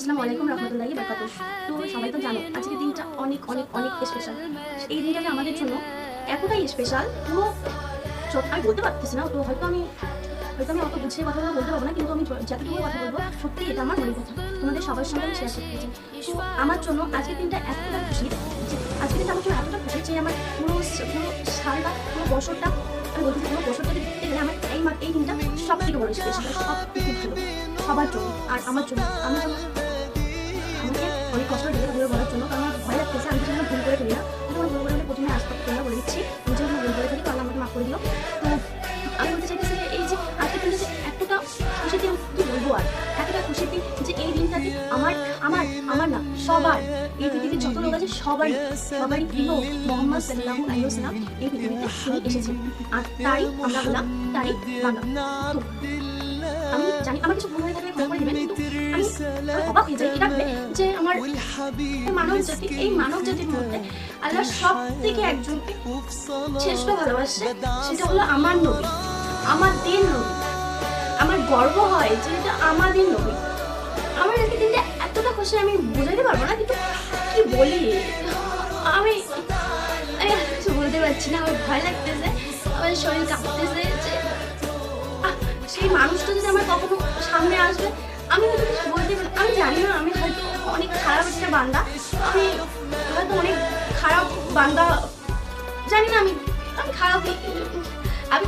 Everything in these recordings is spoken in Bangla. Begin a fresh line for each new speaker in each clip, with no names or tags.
আসসালামু আলাইকুম রহমতুল্লাহি বারাকাতুহু। তো সবাই তো জানো আজকের দিনটা অনেক অনেক অনেক স্পেশাল। এই দিনটাকে আমাদের জন্য এতটাই স্পেশাল, পুরো আমি বলতে পারতেছি না। তো হয়তো আমি অত গুছিয়ে কথাগুলো বলতে পারবো না, কিন্তু আমি যতটুকু কথা বলবো সত্যি এটা আমার মনের কথা, তোমাদের সবার সঙ্গে আমি শেয়ার করতে চাই। তো আমার জন্য আজকের দিনটা এতটা খুশি, যে আজকের দিনটা আমার জন্য এতটা খুশি যে আমার পুরো সালটা, পুরো বছরটা, আমি বলতেছি পুরো বছরটা দেখতে গেলে আমার এই দিনটা সব থেকে বড় স্পেশাল, সব থেকে ভালো সবার জন্য। আর আমার জন্য আমি যখন আমাকে অনেক কষ্ট দিয়ে এগুলো বলার জন্য, কারণ আমার ভয় লাগতেছে আমি যেন ভুল করে ফেলি না। কিন্তু আমার ভুল করে আমি প্রথমে আসতে বলে দিচ্ছি, আমি যেন ভুল করে ফেলি, তাহলে আমাকে মাফ করে দিও। তো আমি বলতে চাইতেছি যে এই যে আজকের দিনটা যে এতটা খুশির দিন, কি বলবো আর, এতটা খুশির দিন যে এই দিনটাতে আমার আমার আমার না সবার, এই পৃথিবীর যত লোক আছে সবারই প্রিয় মোহাম্মদ সাল্লাল্লাহু আলাইহি ওয়াসাল্লাম এই পৃথিবীতে তিনি এসেছেন। আর তারই আমরা হলাম, তারই বান্দা। তো আমি জানি আমার কিছু ভুল হয়ে থাকলে ক্ষমা করে দিবেন, কিন্তু আমি অবাক হয়ে যাই এটা ভেবে যে আমার এই মানব জাতির মধ্যে আল্লাহ সব থেকে একজনকে শ্রেষ্ঠ ভালোবাসে, সেটা হলো আমার নবী, আমাদের নবী। আমার গর্ব হয় যে এটা আমাদের নবী। আমার আজকে দিনটা এতটা খুশি আমি বোঝাতে পারবো না, কিন্তু কি বলি, আমি আমি কিছু বলতে পারছি না। আমার ভয় লাগতেছে, আমার শরীর কাঁপতেছে যে সেই মানুষটা যদি আমার কখনো সামনে আসবে, আমি হয়তো কিছু বলতে পারি। আমি জানি না, আমি হয়তো অনেক খারাপ একটা বান্দা, আমি হয়তো অনেক খারাপ বান্দা, জানি না, আমি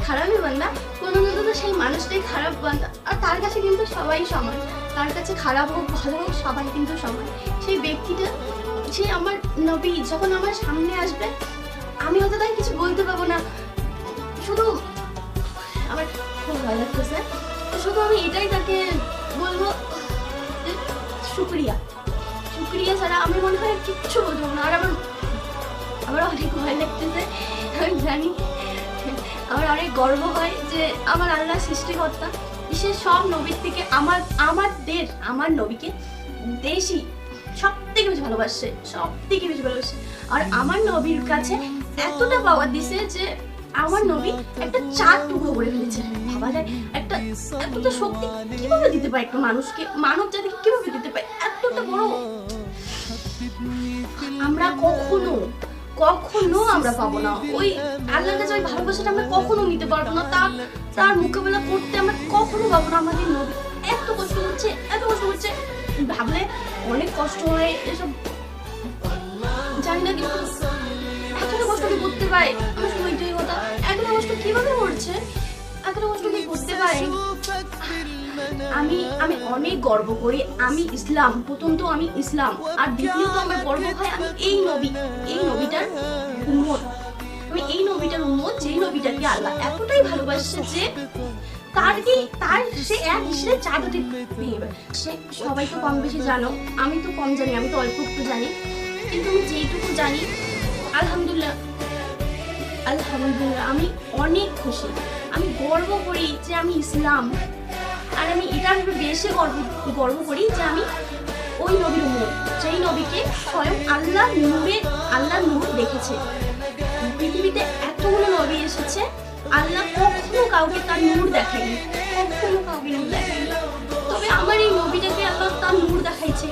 খারাপই বান্দা। কোনো তো সেই মানুষটাই খারাপ বান্দা, আর তার কাছে কিন্তু সবাই সমান। তার কাছে খারাপ হোক ভালো হোক সবাই কিন্তু সমান। সেই ব্যক্তিটা, সে আমার নবী যখন আমার সামনে আসবে, আমি হয়তো তাই কিছু বলতে পারবো না। শুধু আমার খুব ভয় লাগতেছে, শুধু আমি এটাই তাকে বলবো, শুক্রিয়া ছাড়া আমি মনে হয় কিচ্ছু বলবো না। আর আমার অনেক ভয় লাগতেছে, আমি জানি। আমার অনেক গর্ব হয় যে আমার আল্লাহ সৃষ্টিকর্তা, সে সব নবীর থেকে আমার নবীকে দেশি সব থেকে বেশি ভালোবাসে, আর আমার নবীর কাছে এতটা পাওয়ার দিছে যে আমার নবী একটা চার টুকরো করে ফেলেছে। ভাবা যায় একটা এতটা শক্তি কিভাবে দিতে পারে একটা মানুষকে, মানব জাতিকে কিভাবে দিতে পারে এতটা বড়। আমরা কখনো আমরা পাবো না ওই আল্লাহর কাছে, ওই ভালোবাসাটা আমরা কখনো নিতে পারবো না। তার মোকাবেলা করতে আমরা কখনো পাবো না। আমাদের নবী এত কষ্ট করছে, ভাবলে অনেক কষ্ট হয় এসব, জানি না, কিন্তু এতটা কষ্ট কি করতে পারে, আমার শুধু ওইটাই কথা, এতটা কষ্ট কিভাবে করছে, এতটা কষ্ট কি করতে পারে। আমি অনেক গর্ব করি, আমি ইসলাম, প্রথমত আমি ইসলাম, আর দ্বিতীয়ত আমার গর্ব হয় আমি এই নবীটার উম্মত। আমি এই নবীটার উম্মত, যেই নবীটাকে আল্লাহ এতটাই ভালোবাসে যে সে এক হিসেবে চারটি ভেঙে। সে সবাই তো কম বেশি জানো, আমি তো কম জানি, আমি তো অল্প একটু জানি, কিন্তু আমি যেইটুকু জানি আলহামদুলিল্লাহ আমি অনেক খুশি। আমি গর্ব করি যে আমি ইসলাম, আর আমি এটা বেশি গর্ব করি যে আমি ওই নবীর উম্মত, যেই নবীকে স্বয়ং আল্লাহ নূর দেখেছে। পৃথিবীতে এতগুলো নবী এসেছে, আল্লাহ কখনো কাউকে তার নূর দেখায়নি, তবে আমার এই নবীটাকে আল্লাহ তার নূর দেখাইছে।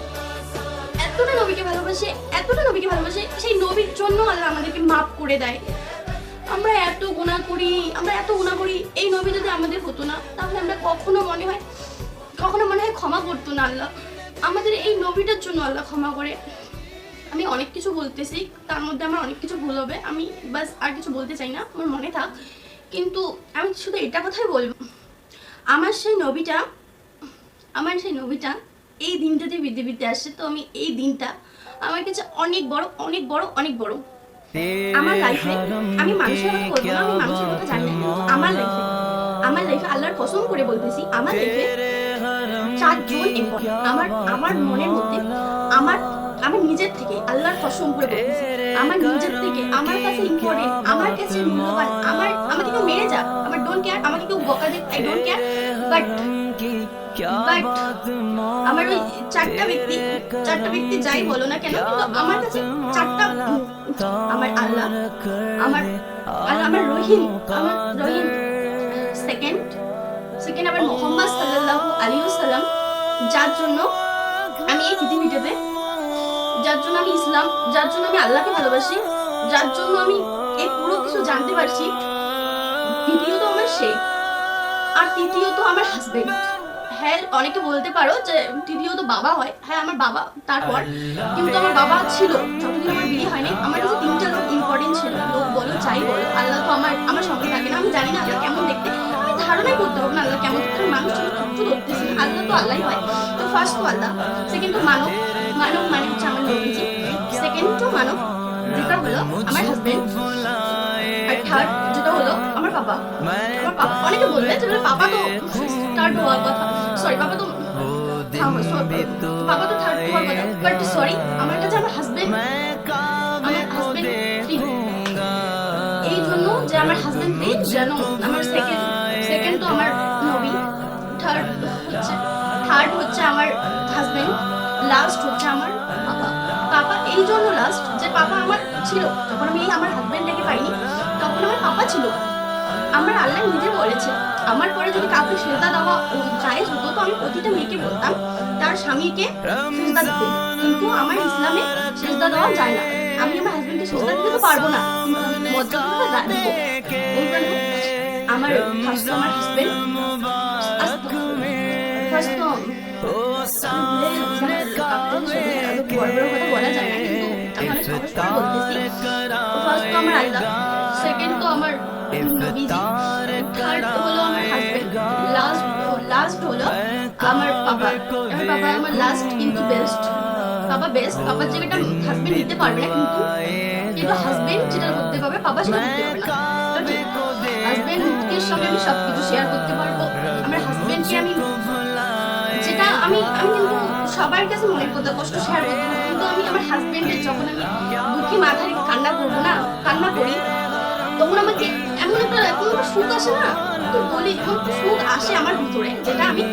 এতটা নবীকে ভালোবাসে, সেই নবীর জন্য আল্লাহ আমাদেরকে মাফ করে দেয়। আমরা এত গুনাহ করি, এই নবী যদি আমাদের হতো না, তাহলে আমরা কখনো মনে হয় ক্ষমা করতো না আল্লাহ। আমাদের এই নবীটার জন্য আল্লাহ ক্ষমা করে। আমি অনেক কিছু বলতেছি, তার মধ্যে আমার অনেক কিছু ভুল হবে, আমি বাস আর কিছু বলতে চাই না, আমার মনে থাক। কিন্তু আমি শুধু এটা কথাই বলবো, আমার সেই নবীটা এই দিনটাতে পৃথিবীতে আসছে। তো আমি এই দিনটা আমার কাছে অনেক বড়। আমার লাইফে, আমি মানুষের কথা বলবো না, আমি মানুষের কথা জানি না, কিন্তু আমার লাইফে আল্লাহর কসম করে বলতেছি, আমার লাইফে চারজন আমার মনের মধ্যে, আমার নিজের থেকে আল্লাহর কসম করে বলতেছি, আমার নিজের থেকে আমার কাছে ইম্পর্টেন্ট, আমার কাছে মূল্যবান, আমাকে কেউ মেরে যাক, আমার ডোন্ট কেয়ার, আমাকে কেউ বকা দিক, আই ডোন্ট কেয়ার, বাট আমার ওই চারটা ব্যক্তি যাই বলো না কেন, কিন্তু আমার কাছে চারটা, আমার আল্লাহ, আমার রহিম, সেকেন্ড আবার মোহাম্মদ সাল্লাল্লাহু আলাইহি ওয়াসাল্লাম, যার জন্য আমি এই পৃথিবীটাতে যার জন্য আমি ইসলাম, যার জন্য আমি আল্লাহকে ভালোবাসি, যার জন্য আমি এই পুরো কিছু জানতে পারছি, দ্বিতীয়ত আমার সে, আর তৃতীয়ত আমার হাজবেন্ড। হ্যাঁ, অনেকে বলতে পারো যে তৃতীয়ত বাবা হয়, হ্যাঁ আমার বাবা তারপর, কিন্তু আমার বাবা ছিল যতদিন আমার বিয়ে হয়নি। আমার কাছে তিনটা লোক ইম্পর্টেন্ট ছিল, লোক বলো যাই বলো, আল্লাহ তো আমার সঙ্গে থাকে না। আমি জানি না আল্লাহ কেমন দেখতে, আমি ধারণাই করতে পারবো না আল্লাহ কেমন দেখতে। মানুষ ছিল কিচ্ছু ধরতেছি না, আল্লাহ তো আল্লাহই হয়। তো ফার্স্ট তো আল্লাহ, সেকেন্ড তো মানব, মানব মানে হচ্ছে আমার নবীজি, সেকেন্ড তো মানব যেটা হলো আমার হাজবেন্ড, আর থার্ড যেটা হলো আমার পাপা। আমার পাপা, অনেকে বলবে যে পাপা তো স্টার্ট হওয়ার কথা, সরি পাপা তো পাপা তো থার্ড হওয়ার কথা, বাট সরি আমার কাছে আমার হাজবেন্ড, আমার হাজবেন্ড এই জন্য যে আমার হাজবেন্ড যেন আমার সেকেন্ড তো আমার নবী, থার্ড হচ্ছে আমার হাজবেন্ড, লাস্ট হচ্ছে আমার পাপা। পাপা এই জন্য লাস্ট যে পাপা আমার ছিল যখন আমি আমার হাজবেন্ডটাকে পাইনি, তখন আমার পাপা ছিল। আমার আল্লাহ নিজে বলেছে আমার পরে যদি কাউকে সেজদা দেওয়া জায়েজ হতো তো আমি প্রতিটা মেয়েকে বলতাম তার স্বামীকে সেজদা দিতে, কিন্তু আমার ইসলামে সেজদা দেওয়া যায় না। আমি আমার হাজবেন্ডকে সেজদা দিতে তো পারবো না, কিন্তু আমি মর্যাদা দিব। এই জন্য আমার ফার্স্ট আমার হাজবেন্ড, ফার্স্ট তো বড় বড় কথা বলা যায় না, কিন্তু আমি সহজ বলতেছি। ফার্স্ট তো আমার আল্লাহ, সেকেন্ড তো আমার নবীজি, থার্ড হলো আমার হাজবেন্ড, লাস্ট হলো আমার পাপা। আমার পাপা আমার লাস্ট কিন্তু বেস্ট। পাপা বেস্ট, পাপার জায়গাটা হাজবেন্ড নিতে পারবে না, কিন্তু হাজবেন্ড যেটা করতে পারবে পাপা সেটা করতে পারবে না। হাজবেন্ডকে সঙ্গে আমি সবকিছু শেয়ার করতে পারবো। আমার হাজবেন্ডকে আমি যেটা আমি কিন্তু সবার কাছে মনের কথা কষ্ট শেয়ার করতে পারবো, কিন্তু আমি আমার হাজবেন্ডের যখন আমি দুঃখী মাথা রেখে কান্না করবো না, কান্না করি, তখন আমাকে এমন একটা সুখ আসে না, তো বলি এমন সুখ আসে আমার ভিতরে যেটা আমি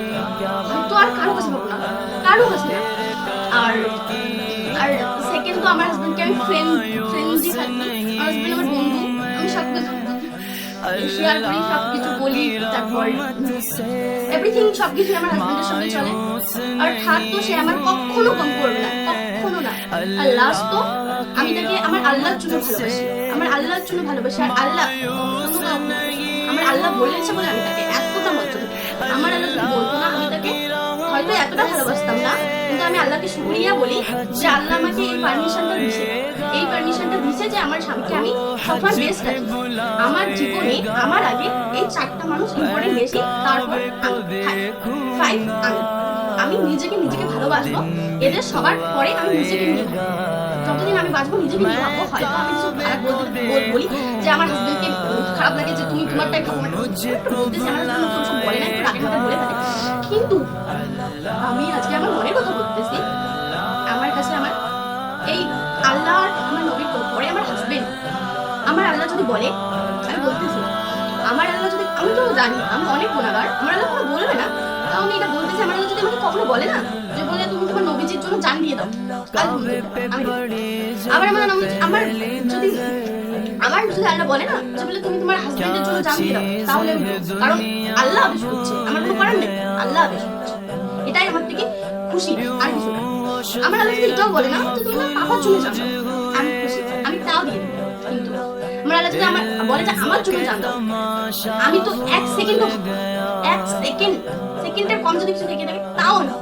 হয়তো আর কারো কাছে পাবো না, কারো কাছে না। আর আর সেকেন্ড তো আমার হাজবেন্ডকে আমি ফ্রেন্ডলি থাকি, আমার হাজবেন্ড আমার বন্ধু, আমি সবকিছু শেয়ার করি, সবকিছু বলি, তারপর এভরিথিং সবকিছু আমার হাজবেন্ডের সঙ্গে চলে। আর থার্ড তো সে আমার কখনো কম করবে না, কখনো না। আর লাস্ট তো আমি তাকে আমার আল্লাহর জন্য ভালোবাসি, আমার আল্লাহর জন্য ভালোবাসি। আর আল্লাহ আমার আল্লাহ বলেছে বলে আমি তাকে এতটা মর্যাদা দিই। আমার আল্লাহ যদি বলতো না আমি তাকে হয়তো এতটা ভালোবাসতাম না, কিন্তু আমি আল্লাহকে শুকরিয়া বলি যে আল্লাহ আমাকে এই পারমিশনটা দিছে যে আমার স্বামীকে আমি সবসময় বেস্ট রাখি। আমার জীবনে আমার আগে এই চারটা মানুষ ইম্পর্টেন্ট বেশি, তারপর ফাইভ আমি নিজেকে ভালোবাসবো, এদের সবার পরে আমি নিজেকে নিয়ে যতদিন আমি বাঁচবো নিজেকে নিয়ে ভাববো। হয়তো আমি কিছু খারাপ বলি যে আমার হাজবেন্ডকে খারাপ লাগে যে তুমি তোমারটাই ভাবো, বলতেছি আমার হাজবেন্ড কোনো সব বলে না, একটু রাগে মাথায় বলে থাকে, কিন্তু আমি আজকে আমার মনের কথা বলতেছি। আমার কাছে আমার এই আল্লাহ আর আমার নবীর পরে আমার হাজবেন্ড, আমার আল্লাহ যদি বলে, আমি বলতেছি আমার আল্লাহ যদি, আমি তো জানি আমি অনেক গুনাহগার, আমার আল্লাহ কোনো বলবে না, তাও আমি এটা বলতেছি আমার আল্লাহ যদি আমাকে কখনো বলে না যে বলে তুমি তোমার নবীজির জন্য জান দিয়ে দাও, আবার আমার যদি আল্লাহ বলে না যে বলে তুমি তোমার হাজবেন্ডের জন্য জান দিয়ে দাও, তাহলে কারণ আল্লাহ আদেশ করছে, আমার কোনো করার নেই, আল্লাহ আদেশ করছে, এটাই আমার থেকে খুশি আর কিছু না। আমার আল্লাহ যদি এটাও বলে না যে তুমি তোমার পাপার জন্য জান দাও, আমি খুশি, আমি তাও দিয়ে দেবো। কিন্তু আমার আল্লাহ যদি আমার বলে যে আমার জন্য জান দাও, আমি তো এক সেকেন্ডের কম যদি কিছু থেকে থাকে তাও না,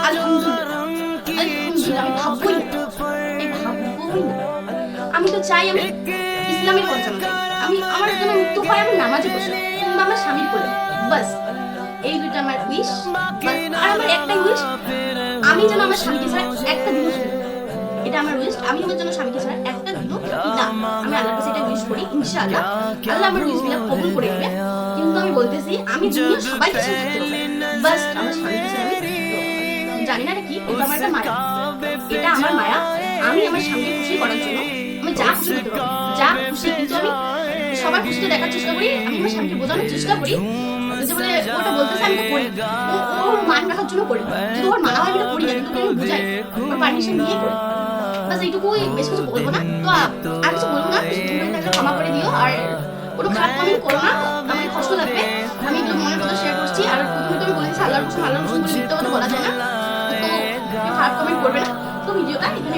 আলহামদুলিল্লাহ আমি ভাববই না। আমি তো চাই আমি ইসলামের পথে আমি আমার জন্য মৃত্যু হয় আমি নামাজে বসে কিংবা আমার স্বামীর কোলে, বাস এই দুইটা আমার উইশ। আর আমার একটাই উইশ, আমি যেন আমার স্বামীকে ছাড়া একটা দিনও শুনি, এটা আমার উইশ। আমি আমার জন্য স্বামীকে ছাড়া একটা দিনও না, আমি আল্লাহর কাছে এটা উইশ করি, ইনশাআল্লাহ আল্লাহ আমার উইশগুলো কবুল করে নেবে। কিন্তু আমি বলতেছি আমি দুনিয়া সবাইকে ছেড়ে থাকতে পারবো, বাস আমার স্বামীকে ছাড়া আমি জানি না এটা কি, এটা আমার একটা মায়া, এটা আমার মায়া। আমি আমার স্বামীকে খুশি করার জন্য আমি যা খুশি করতে পারি, যা খুশি, কিন্তু আমি সবার খুশিতে দেখার চেষ্টা করি, আমি আমার স্বামীকে বোঝানোর চেষ্টা করি যে বলে ওটা বলতেছে আমি তো করি, ওর মান রাখার জন্য করি, যদি ওর মানা হয় আমি তো করি না, কিন্তু আমি বুঝাই ওর পারমিশন নিয়ে করি, বাস এইটুকুই, বেশ কিছু বলবো না। তো আর কিছু বলবো না, ক্ষমা করে দিও, আর কোনো খারাপ কমেন্ট করো না, আমার কষ্ট লাগবে, আমি এগুলো মনের কথা শেয়ার করছি। আর প্রথমে তো আমি বলেছি আল্লাহর কসম বলে মিথ্যা কথা বলা যায় না, তো করবে না। তো ভিডিওটা এখানে